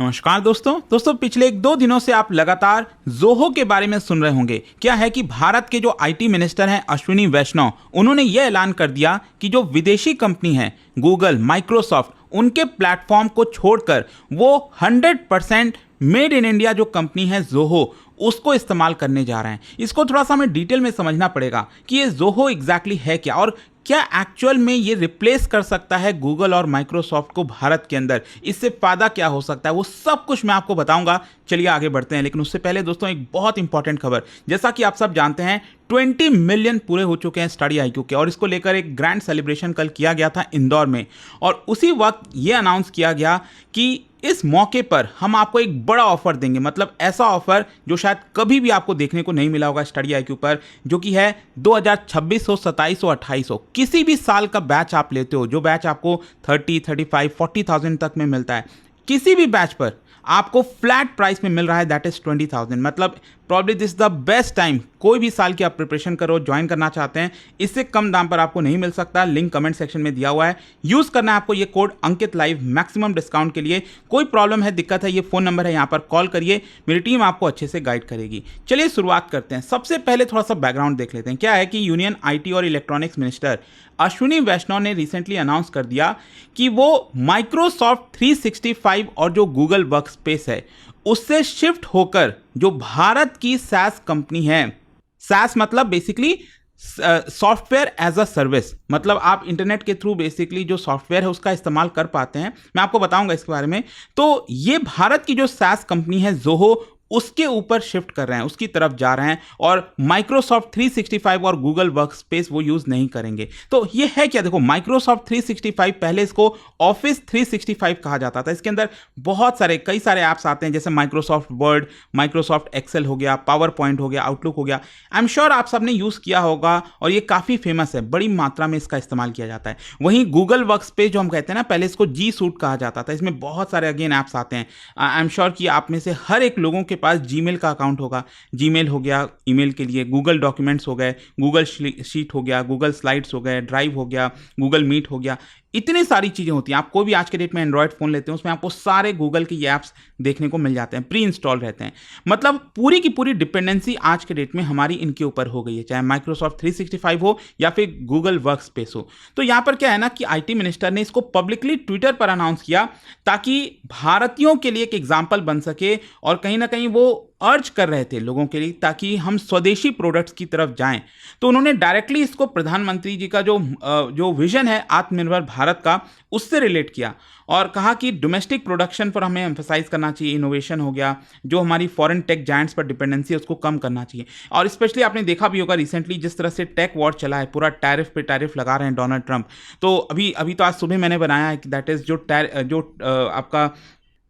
नमस्कार दोस्तों पिछले 1-2 दिनों से आप लगातार ज़ोहो के बारे में सुन रहे होंगे। क्या है कि भारत के जो आईटी मिनिस्टर हैं अश्विनी वैष्णव, उन्होंने ये ऐलान कर दिया कि जो विदेशी कंपनी है गूगल, माइक्रोसॉफ्ट, उनके प्लेटफॉर्म को छोड़कर वो 100% मेड इन इंडिया जो कंपनी है ज़ोहो, उसको इस्तेमाल करने जा रहे हैं। इसको थोड़ा सा हमें डिटेल में समझना पड़ेगा कि ये ज़ोहो एग्जैक्टली है क्या और क्या एक्चुअल में ये रिप्लेस कर सकता है गूगल और माइक्रोसॉफ्ट को भारत के अंदर। इससे फायदा क्या हो सकता है वो सब कुछ मैं आपको बताऊंगा। चलिए आगे बढ़ते हैं, लेकिन उससे पहले दोस्तों एक बहुत इंपॉर्टेंट खबर। जैसा कि आप सब जानते हैं 20 मिलियन पूरे हो चुके हैं स्टडी IQ के, और इसको लेकर एक ग्रैंड सेलिब्रेशन कल किया गया था इंदौर में। और उसी वक्त ये अनाउंस किया गया कि इस मौके पर हम आपको एक बड़ा ऑफर देंगे, मतलब ऐसा ऑफर जो शायद कभी भी आपको देखने को नहीं मिला होगा स्टडी IQ पर, जो कि है 2026 हो, 27 हो, 28 हो, किसी भी साल का बैच आप लेते हो, जो बैच आपको 30, 35, 40,000 तक में मिलता है, किसी भी बैच पर आपको फ्लैट प्राइस में मिल रहा है, दैट इज 20,000। मतलब probably this the best time. कोई भी साल की आप प्रिपरेशन करो, ज्वाइन करना चाहते हैं, इससे कम दाम पर आपको नहीं मिल सकता। लिंक कमेंट सेक्शन में दिया हुआ है, यूज करना है आपको ये कोड अंकित लाइव मैक्सिमम डिस्काउंट के लिए। कोई प्रॉब्लम है, दिक्कत है, ये फोन नंबर है, यहाँ पर कॉल करिए, मेरी टीम आपको अच्छे से गाइड करेगी। चलिए शुरुआत करते हैं। सबसे पहले थोड़ा सा बैकग्राउंड देख लेते हैं। क्या है कि यूनियन IT और इलेक्ट्रॉनिक्स मिनिस्टर अश्विनी वैष्णव ने रिसेंटली अनाउंस कर दिया कि वो माइक्रोसॉफ्ट 365 और जो गूगल वर्कस्पेस है उससे शिफ्ट होकर जो भारत की SaaS कंपनी है, SaaS मतलब basically software as a service, मतलब आप इंटरनेट के थ्रू बेसिकली जो सॉफ्टवेयर है उसका इस्तेमाल कर पाते हैं। मैं आपको बताऊंगा इसके बारे में। तो ये भारत की जो SaaS कंपनी है ज़ोहो, उसके ऊपर शिफ्ट कर रहे हैं, उसकी तरफ जा रहे हैं, और माइक्रोसॉफ्ट 365 और गूगल वर्कस्पेस वो यूज नहीं करेंगे। तो ये है क्या, देखो माइक्रोसॉफ्ट 365 पहले इसको ऑफिस 365 कहा जाता था। इसके अंदर बहुत सारे कई सारे ऐप्स आते हैं, जैसे माइक्रोसॉफ्ट वर्ड, माइक्रोसॉफ्ट एक्सेल हो गया, पावर पॉइंट हो गया, आउटलुक हो गया। आई एम श्योर आप सबने यूज किया होगा और ये काफी फेमस है, बड़ी मात्रा में इसका इस्तेमाल किया जाता है। वहीं गूगल वर्कस्पेस जो हम कहते हैं ना, पहले इसको G Suite कहा जाता था। इसमें बहुत सारे अगेन ऐप्स आते हैं। आई एम श्योर कि आप में से हर एक लोगों के पास जीमेल का अकाउंट होगा। जीमेल हो गया ईमेल के लिए, गूगल डॉक्यूमेंट्स हो गए, गूगल शीट हो गया, गूगल स्लाइड्स हो गए, ड्राइव हो गया, गूगल मीट हो गया। इतनी सारी चीज़ें होती हैं। आप कोई भी आज के डेट में एंड्रॉयड फ़ोन लेते हैं, उसमें आपको सारे गूगल के ये ऐप्स देखने को मिल जाते हैं, प्री इंस्टॉल रहते हैं। मतलब पूरी की पूरी डिपेंडेंसी आज के डेट में हमारी इनके ऊपर हो गई है, चाहे माइक्रोसॉफ्ट 365 हो या फिर गूगल वर्कस्पेस हो। तो यहाँ पर क्या है ना कि IT मिनिस्टर ने इसको पब्लिकली ट्विटर पर अनाउंस किया, ताकि भारतीयों के लिए एक एग्जाम्पल बन सके, और कहीं ना कहीं वो अर्ज कर रहे थे लोगों के लिए ताकि हम स्वदेशी प्रोडक्ट्स की तरफ जाएं। तो उन्होंने डायरेक्टली इसको प्रधानमंत्री जी का जो विजन है आत्मनिर्भर भारत का, उससे रिलेट किया और कहा कि डोमेस्टिक प्रोडक्शन पर हमें एम्फसाइज करना चाहिए, इनोवेशन हो गया, जो हमारी फॉरेन टेक जायंट्स पर डिपेंडेंसी है उसको कम करना चाहिए। और स्पेशली आपने देखा भी होगा रिसेंटली जिस तरह से टेक वॉर चला है, पूरा टैरिफ पे टैरिफ लगा रहे हैं डोनाल्ड ट्रंप। तो अभी तो आज सुबह मैंने बनाया है कि दैट इज जो आपका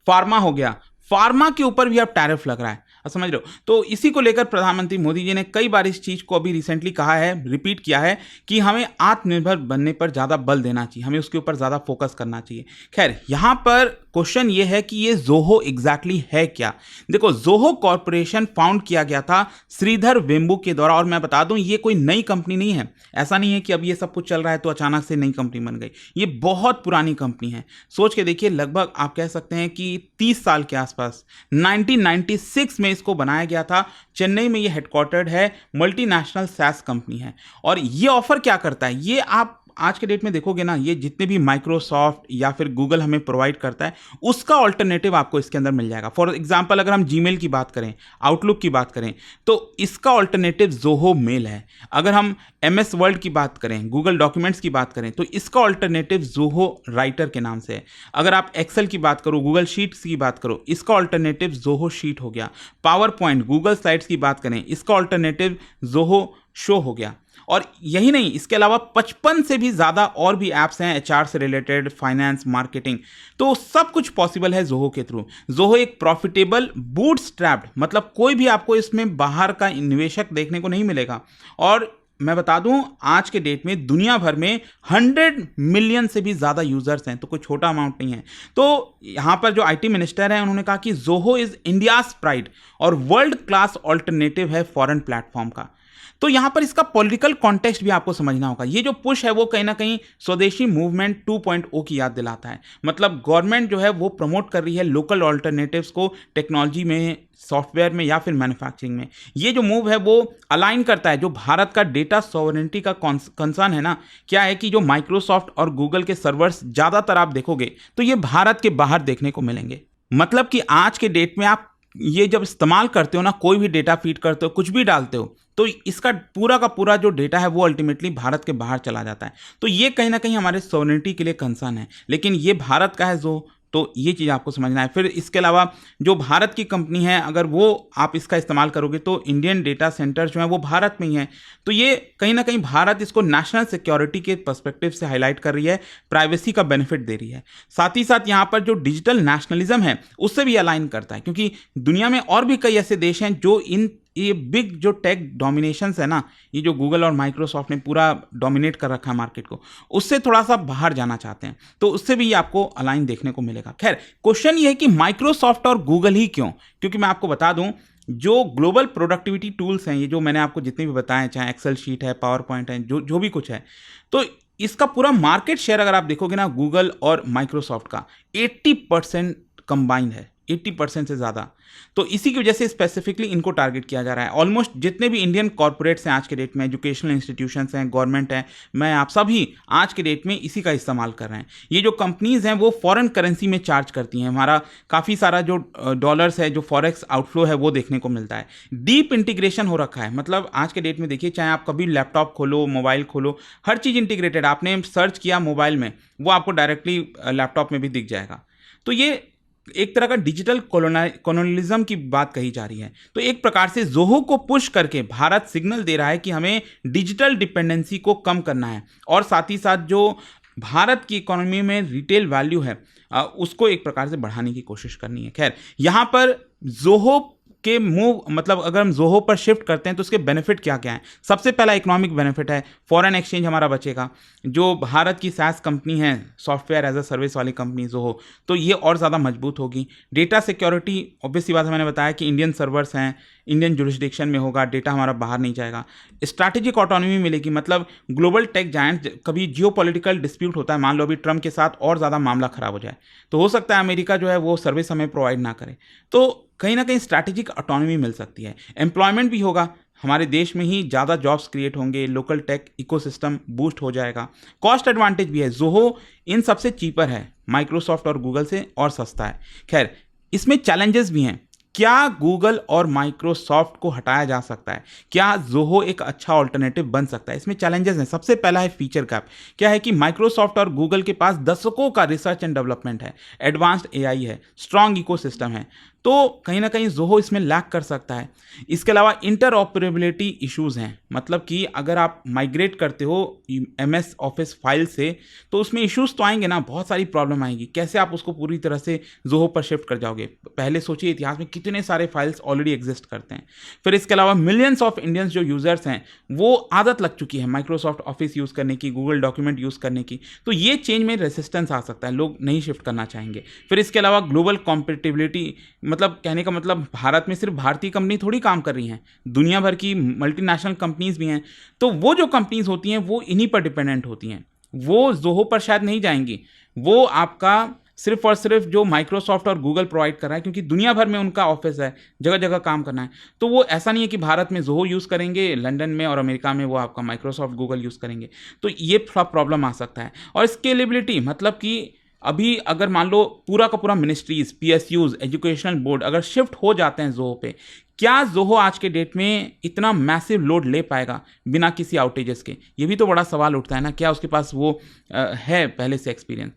फार्मा हो गया, फार्मा के ऊपर भी अब टैरिफ लग रहा है, समझ रहे हो। तो इसी को लेकर प्रधानमंत्री मोदी जी ने कई बार इस चीज को अभी रिसेंटली कहा है, रिपीट किया है कि हमें आत्मनिर्भर बनने पर ज्यादा बल देना चाहिए, हमें उसके ऊपर ज्यादा फोकस करना चाहिए। खैर, यहां पर क्वेश्चन ये है कि ये ज़ोहो एग्जैक्टली है क्या। देखो, ज़ोहो कॉर्पोरेशन फाउंड किया गया था श्रीधर वेम्बू के द्वारा, और मैं बता दूं ये कोई नई कंपनी नहीं है। ऐसा नहीं है कि अब ये सब कुछ चल रहा है तो अचानक से नई कंपनी बन गई। ये बहुत पुरानी कंपनी है। सोच के देखिए, लगभग आप कह सकते हैं कि 30 साल के आसपास 1996 में इसको बनाया गया था। चेन्नई में ये हेडक्वार्टर्ड है, मल्टीनेशनल SaaS कंपनी है। और ये ऑफर क्या करता है, ये आप आज के डेट में देखोगे ना, ये जितने भी माइक्रोसॉफ्ट या फिर गूगल हमें प्रोवाइड करता है उसका ऑल्टरनेटिव आपको इसके अंदर मिल जाएगा। फॉर एग्जांपल, अगर हम जीमेल की बात करें, आउटलुक की बात करें, तो इसका ऑल्टरनेटिव ज़ोहो मेल है। अगर हम MS वर्ड की बात करें, गूगल डॉक्यूमेंट्स की बात करें, तो इसका ऑल्टरनेटिव ज़ोहो राइटर के नाम से है। अगर आप एक्सेल की बात करो, गूगल शीट्स की बात करो, इसका ऑल्टरनेटिव ज़ोहो शीट हो गया। पावर पॉइंट, गूगल स्लाइड्स की बात करें, इसका ऑल्टरनेटिव ज़ोहो शो हो गया। और यही नहीं, इसके अलावा 55 से भी ज़्यादा और भी ऐप्स हैं, HR से रिलेटेड, फाइनेंस, मार्केटिंग। तो सब कुछ पॉसिबल है ज़ोहो के थ्रू। ज़ोहो एक प्रॉफिटेबल बूटस्ट्रैप्ड, मतलब कोई भी आपको इसमें बाहर का निवेशक देखने को नहीं मिलेगा। और मैं बता दूं, आज के डेट में दुनिया भर में 100 मिलियन से भी ज़्यादा यूजर्स हैं, तो कोई छोटा अमाउंट नहीं है। तो यहाँ पर जो IT मिनिस्टर हैं उन्होंने कहा कि ज़ोहो इज़ इंडियाज़ प्राइड और वर्ल्ड क्लास ऑल्टरनेटिव है फॉरेन प्लेटफॉर्म का। तो यहाँ पर इसका पॉलिटिकल कॉन्टेक्स्ट भी आपको समझना होगा। ये जो पुश है वो कहीं ना कहीं स्वदेशी मूवमेंट 2.0 की याद दिलाता है। मतलब गवर्नमेंट जो है वो प्रमोट कर रही है लोकल ऑल्टरनेटिव्स को टेक्नोलॉजी में, सॉफ्टवेयर में या फिर मैन्युफैक्चरिंग में। ये जो मूव है वो अलाइन करता है जो भारत का डेटा सॉवरेनिटी का कंसर्न है ना। क्या है कि जो माइक्रोसॉफ्ट और गूगल के सर्वर्स ज़्यादातर आप देखोगे तो ये भारत के बाहर देखने को मिलेंगे। मतलब कि आज के डेट में आप ये जब इस्तेमाल करते हो ना, कोई भी डेटा फीड करते हो, कुछ भी डालते हो, तो इसका पूरा का पूरा जो डेटा है वो अल्टीमेटली भारत के बाहर चला जाता है। तो ये कहीं ना कहीं हमारे सॉवरेनिटी के लिए कंसर्न है, लेकिन ये भारत का है जो, तो ये चीज़ आपको समझना है। फिर इसके अलावा जो भारत की कंपनी है, अगर वो आप इसका इस्तेमाल करोगे तो इंडियन डेटा सेंटर जो है वो भारत में ही है। तो ये कहीं ना कहीं भारत इसको नेशनल सिक्योरिटी के पर्सपेक्टिव से हाईलाइट कर रही है, प्राइवेसी का बेनिफिट दे रही है। साथ ही साथ यहाँ पर जो डिजिटल नेशनलिज्म है उससे भी अलाइन करता है, क्योंकि दुनिया में और भी कई ऐसे देश हैं जो ये बिग जो टेक डोमिनेशंस है ना, ये जो गूगल और माइक्रोसॉफ्ट ने पूरा डोमिनेट कर रखा है मार्केट को, उससे थोड़ा सा बाहर जाना चाहते हैं, तो उससे भी आपको अलाइन देखने को मिलेगा। खैर, क्वेश्चन ये है कि माइक्रोसॉफ्ट और गूगल ही क्यों? क्योंकि मैं आपको बता दूं, जो ग्लोबल प्रोडक्टिविटी टूल्स हैं, ये जो मैंने आपको जितने भी बताए, चाहे एक्सेल शीट है, पावर पॉइंट है, जो भी कुछ है, तो इसका पूरा मार्केट शेयर अगर आप देखोगे ना, गूगल और माइक्रोसॉफ्ट का 80% कंबाइंड है, 80% से ज़्यादा। तो इसी की वजह से स्पेसिफिकली इनको टारगेट किया जा रहा है। ऑलमोस्ट जितने भी इंडियन कॉर्पोरेट्स हैं आज के डेट में, एजुकेशनल इंस्टीट्यूशंस हैं, गवर्नमेंट है, मैं आप सभी आज के डेट में इसी का इस्तेमाल कर रहे हैं। ये जो कंपनीज़ हैं वो फॉरेन करेंसी में चार्ज करती हैं। हमारा काफ़ी सारा जो डॉलर्स है, जो फॉरेक्स आउटफ्लो है, वो देखने को मिलता है। डीप इंटीग्रेशन हो रखा है। मतलब आज के डेट में देखिए, चाहे आप कभी लैपटॉप खोलो, मोबाइल खोलो, हर चीज़ इंटीग्रेटेड। आपने सर्च किया मोबाइल में, वो आपको डायरेक्टली लैपटॉप में भी दिख जाएगा। तो ये एक तरह का डिजिटल कॉलोनियलिज्म की बात कही जा रही है। तो एक प्रकार से जोहो को पुश करके भारत सिग्नल दे रहा है कि हमें डिजिटल डिपेंडेंसी को कम करना है, और साथ ही साथ जो भारत की इकोनॉमी में रिटेल वैल्यू है उसको एक प्रकार से बढ़ाने की कोशिश करनी है। खैर, यहाँ पर जोहो के मूव, मतलब अगर हम जोहो पर शिफ्ट करते हैं तो उसके बेनिफिट क्या क्या हैं? सबसे पहला इकोनॉमिक बेनिफिट है, फॉरेन एक्सचेंज हमारा बचेगा। जो भारत की SaaS कंपनी है, सॉफ्टवेयर एज अ सर्विस वाली कंपनी जोहो, तो ये और ज़्यादा मजबूत होगी। डेटा सिक्योरिटी, ऑब्वियस सी बात है, मैंने बताया कि इंडियन सर्वर्स हैं, इंडियन जुरिस्डिक्शन में होगा, डेटा हमारा बाहर नहीं जाएगा। स्ट्रैटेजिक ऑटोनॉमी मिलेगी, मतलब ग्लोबल टेक जायंट, कभी जियोपॉलिटिकल डिस्प्यूट होता है, मान लो अभी ट्रम्प के साथ और ज़्यादा मामला खराब हो जाए, तो हो सकता है अमेरिका जो है वो सर्विस हमें प्रोवाइड ना करे, तो कहीं ना कहीं स्ट्रैटेजिक ऑटोनॉमी मिल सकती है। एम्प्लॉयमेंट भी होगा, हमारे देश में ही ज़्यादा जॉब्स क्रिएट होंगे, लोकल टेक इकोसिस्टम बूस्ट हो जाएगा। कॉस्ट एडवांटेज भी है, जोहो इन सबसे चीपर है, माइक्रोसॉफ्ट और गूगल से और सस्ता है। खैर, इसमें चैलेंजेस भी हैं। क्या गूगल और माइक्रोसॉफ्ट को हटाया जा सकता है? क्या जोहो एक अच्छा ऑल्टरनेटिव बन सकता है? इसमें चैलेंजेस हैं। सबसे पहला है फीचर गैप। क्या है कि माइक्रोसॉफ्ट और गूगल के पास दशकों का रिसर्च एंड डेवलपमेंट है, एडवांस्ड एआई है, स्ट्रांग इकोसिस्टम है, तो कहीं ना कहीं जोहो इसमें लैक कर सकता है। इसके अलावा इंटरऑपरेबिलिटी इश्यूज हैं, मतलब कि अगर आप माइग्रेट करते हो MS ऑफिस फाइल से, तो उसमें इश्यूज तो आएंगे ना, बहुत सारी प्रॉब्लम आएगी। कैसे आप उसको पूरी तरह से जोहो पर शिफ्ट कर जाओगे? पहले सोचिए, इतिहास में कितने सारे फाइल्स ऑलरेडी एग्जिस्ट करते हैं। फिर इसके अलावा मिलियंस ऑफ इंडियंस जो यूजर्स हैं, वो आदत लग चुकी है माइक्रोसॉफ्ट ऑफिस यूज़ करने की, गूगल डॉक्यूमेंट यूज़ करने की, तो ये चेंज में रेसिस्टेंस आ सकता है, लोग नहीं शिफ्ट करना चाहेंगे। फिर इसके अलावा ग्लोबल कॉम्पिटिबिलिटी, मतलब कहने का मतलब भारत में सिर्फ भारतीय कंपनी थोड़ी काम कर रही हैं, दुनिया भर की मल्टीनेशनल कंपनीज भी हैं, तो वो जो कंपनीज होती हैं वो इन्हीं पर डिपेंडेंट होती हैं, वो जोहो पर शायद नहीं जाएंगी। वो आपका सिर्फ और सिर्फ जो माइक्रोसॉफ्ट और गूगल प्रोवाइड कर रहा है, क्योंकि दुनिया भर में उनका ऑफिस है, जगह जगह काम करना है, तो वो ऐसा नहीं है कि भारत में जोहो यूज़ करेंगे, लंदन में और अमेरिका में वो आपका माइक्रोसॉफ्ट गूगल यूज़ करेंगे, तो ये थोड़ा प्रॉब्लम आ सकता है। और स्केलेबिलिटी, मतलब कि अभी अगर मान लो पूरा का पूरा मिनिस्ट्रीज, PSUs, एजुकेशनल बोर्ड अगर शिफ्ट हो जाते हैं जोहो पे, क्या जोहो आज के डेट में इतना मैसिव लोड ले पाएगा बिना किसी आउटेजेस के? ये भी तो बड़ा सवाल उठता है ना, क्या उसके पास वो है पहले से एक्सपीरियंस?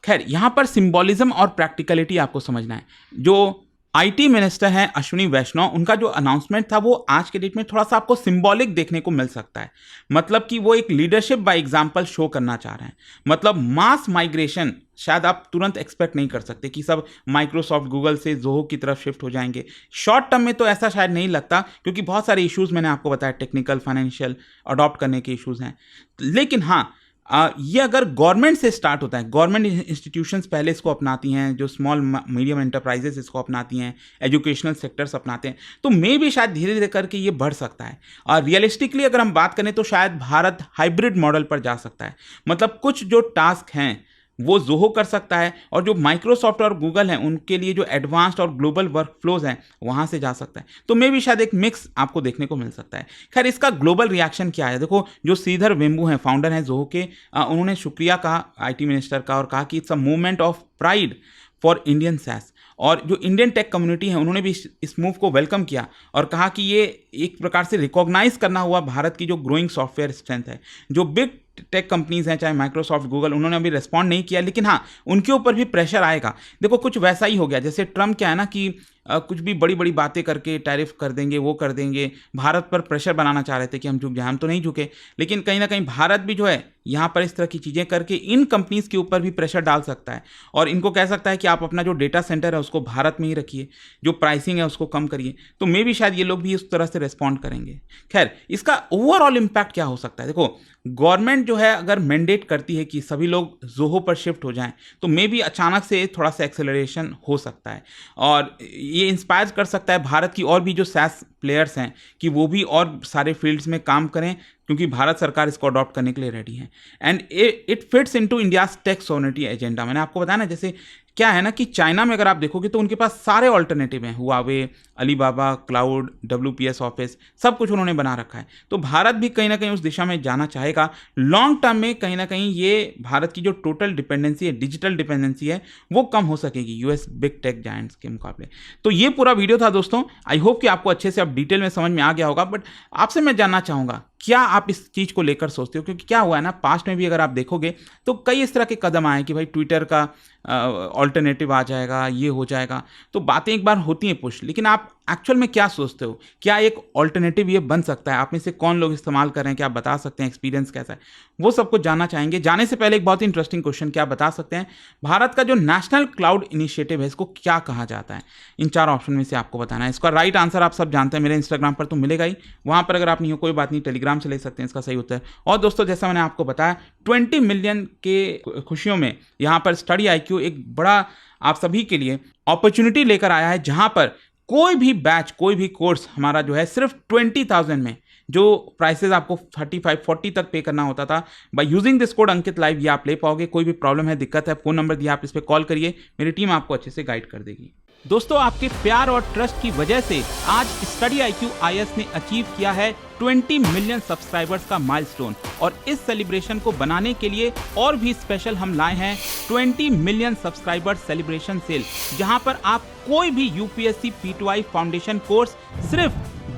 खैर, यहाँ पर सिंबॉलिज्म और प्रैक्टिकलिटी आपको समझना है। जो IT मिनिस्टर हैं अश्विनी वैष्णव, उनका जो अनाउंसमेंट था वो आज के डेट में थोड़ा सा आपको सिंबॉलिक देखने को मिल सकता है। मतलब कि वो एक लीडरशिप बाय एग्जांपल शो करना चाह रहे हैं। मतलब मास माइग्रेशन शायद आप तुरंत एक्सपेक्ट नहीं कर सकते कि सब माइक्रोसॉफ्ट गूगल से जोहो की तरफ शिफ्ट हो जाएंगे। शॉर्ट टर्म में तो ऐसा शायद नहीं लगता, क्योंकि बहुत सारे इश्यूज़ मैंने आपको बताया, टेक्निकल, फाइनेंशियल, अडॉप्ट करने के इश्यूज़ हैं। लेकिन हाँ, ये अगर गवर्नमेंट से स्टार्ट होता है, गवर्नमेंट इंस्टीट्यूशंस पहले इसको अपनाती हैं, जो स्मॉल मीडियम एंटरप्राइजेस इसको अपनाती हैं, एजुकेशनल सेक्टर्स अपनाते हैं, तो मे भी शायद धीरे धीरे करके ये बढ़ सकता है। और रियलिस्टिकली अगर हम बात करें तो शायद भारत हाइब्रिड मॉडल पर जा सकता है। मतलब कुछ जो टास्क हैं वो ज़ोहो कर सकता है, और जो माइक्रोसॉफ्ट और गूगल हैं उनके लिए जो एडवांस्ड और ग्लोबल वर्क फ्लोज हैं वहाँ से जा सकता है। तो मे भी शायद एक मिक्स आपको देखने को मिल सकता है। खैर, इसका ग्लोबल रिएक्शन क्या है? देखो, जो श्रीधर वेम्बू हैं, फाउंडर हैं ज़ोहो के, उन्होंने शुक्रिया कहा आईटी मिनिस्टर का और कहा कि it's a movement of pride for Indian SaaS. और जो इंडियन टेक कम्युनिटी है उन्होंने भी इस मूव को वेलकम किया और कहा कि ये एक प्रकार से रिकॉग्नाइज करना हुआ भारत की जो ग्रोइंग सॉफ्टवेयर स्ट्रेंथ है। जो बिग टेक कंपनीज हैं, चाहे माइक्रोसॉफ्ट, गूगल, उन्होंने अभी रिस्पॉन्ड नहीं किया, लेकिन हाँ, उनके ऊपर भी प्रेशर आएगा। देखो, कुछ वैसा ही हो गया जैसे ट्रम्प क्या है ना कि कुछ भी बड़ी बड़ी बातें करके टैरिफ कर देंगे, वो कर देंगे, भारत पर प्रेशर बनाना चाह रहे थे कि हम झुक जाए। हम तो नहीं झुके, लेकिन कहीं ना कहीं भारत भी जो है यहाँ पर इस तरह की चीज़ें करके इन कंपनीज़ के ऊपर भी प्रेशर डाल सकता है और इनको कह सकता है कि आप अपना जो डेटा सेंटर है उसको भारत में ही रखिए, जो प्राइसिंग है उसको कम करिए। तो मे भी शायद ये लोग भी इस तरह से रिस्पॉन्ड करेंगे। खैर, इसका ओवरऑल इम्पैक्ट क्या हो सकता है? देखो, गवर्नमेंट जो है अगर मैंडेट करती है कि सभी लोग ज़ोहो पर शिफ्ट हो जाएं, तो मे भी अचानक से थोड़ा सा एक्सेलरेशन हो सकता है और ये इंस्पायर कर सकता है भारत की और भी जो सैस प्लेयर्स हैं कि वो भी और सारे फील्ड्स में काम करें, क्योंकि भारत सरकार इसको अडॉप्ट करने के लिए रेडी है। And it fits into India's tech sovereignty agenda. मैंने आपको बताया ना, जैसे क्या है ना कि चाइना में अगर आप देखोगे तो उनके पास सारे ऑल्टरनेटिव हैं, Huawei, Alibaba, cloud, WPS office, सब कुछ उन्होंने बना रखा है। तो भारत भी कहीं ना कहीं उस दिशा में जाना चाहेगा। लॉन्ग टर्म में कहीं ना कहीं ये भारत की जो टोटल डिपेंडेंसी है, डिजिटल डिपेंडेंसी है, वो कम हो सकेगी US बिग टेक जायंट्स के मुकाबले। तो ये पूरा वीडियो था दोस्तों। आई होप कि आपको अच्छे से अब डिटेल में समझ में आ गया होगा। बट आपसे मैं जानना चाहूँगा, क्या आप इस चीज़ को लेकर सोचते हो? क्योंकि क्या हुआ है ना, पास्ट में भी अगर आप देखोगे तो कई इस तरह के कदम आए कि भाई ट्विटर का ऑल्टरनेटिव आ जाएगा, ये हो जाएगा, तो बातें एक बार होती हैं पुश, लेकिन आप एक्चुअल में क्या सोचते हो? क्या एक ऑल्टरनेटिव ये बन सकता है? आप में से कौन लोग इस्तेमाल कर रहे हैं? क्या आप बता सकते हैं एक्सपीरियंस कैसा है? वो सब कुछ जानना चाहेंगे। जाने से पहले एक बहुत ही इंटरेस्टिंग क्वेश्चन, क्या बता सकते हैं भारत का जो नेशनल क्लाउड इनिशिएटिव है इसको क्या कहा जाता है? इन 4 ऑप्शन में से आपको बताना है। इसका राइट आंसर आप सब जानते हैं, मेरे इंस्टाग्राम पर तो मिलेगा ही, वहाँ पर अगर आप नहीं हो कोई बात नहीं, टेलीग्राम से ले सकते हैं इसका सही उत्तर। और दोस्तों, जैसा मैंने आपको बताया, 20 मिलियन के खुशियों में यहाँ पर स्टडी IQ एक बड़ा आप सभी के लिए अपॉर्चुनिटी लेकर आया है, जहाँ पर कोई भी बैच, कोई भी कोर्स हमारा जो है सिर्फ 20,000 में, जो प्राइसेस आपको 35-40 तक पे करना होता था, by using this code Ankit live ये आप ले पाओगे। कोई भी प्रॉब्लम है, दिक्कत है, फ़ोन नंबर दिया, आप इस पर कॉल करिए, मेरी टीम आपको अच्छे से गाइड कर देगी। दोस्तों, आपके प्यार और ट्रस्ट की वजह से आज स्टडी IQ IS ने अचीव किया है 20 मिलियन सब्सक्राइबर्स का माइलस्टोन, और इस सेलिब्रेशन को बनाने के लिए और भी स्पेशल हम लाए हैं 20 मिलियन सब्सक्राइबर सेलिब्रेशन सेल, जहां पर आप कोई भी UPSC P2I फाउंडेशन कोर्स सिर्फ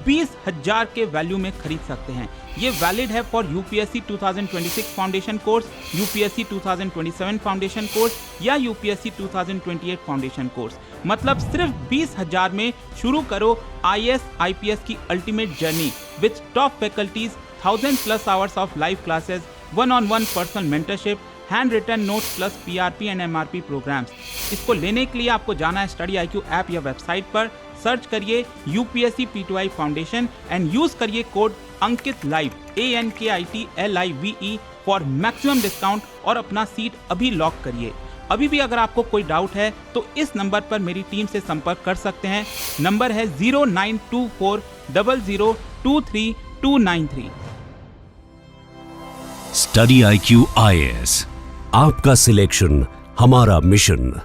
20,000 के वैल्यू में खरीद सकते हैं। ये वैलिड है for UPSC 2026 foundation course, UPSC 2027 foundation course या UPSC 2028 फाउंडेशन कोर्स। मतलब सिर्फ 20,000 में शुरू करो IAS IPS की ultimate journey with top faculties, 1000+ hours of live classes, 1-on-1 personal mentorship, hand written notes plus PRP and MRP programs. इसको लेने के लिए आपको जाना है स्टडी IQ ऐप या वेबसाइट पर, सर्च करिए UPSC P2I foundation and use करिए code Ankit live ANKITLIVE for maximum discount और अपना सीट अभी लॉक करिए। अभी भी अगर आपको कोई डाउट है तो इस नंबर पर मेरी टीम से संपर्क कर सकते हैं। नंबर है 092400239293। स्टडी IQ IS, आपका सिलेक्शन हमारा मिशन।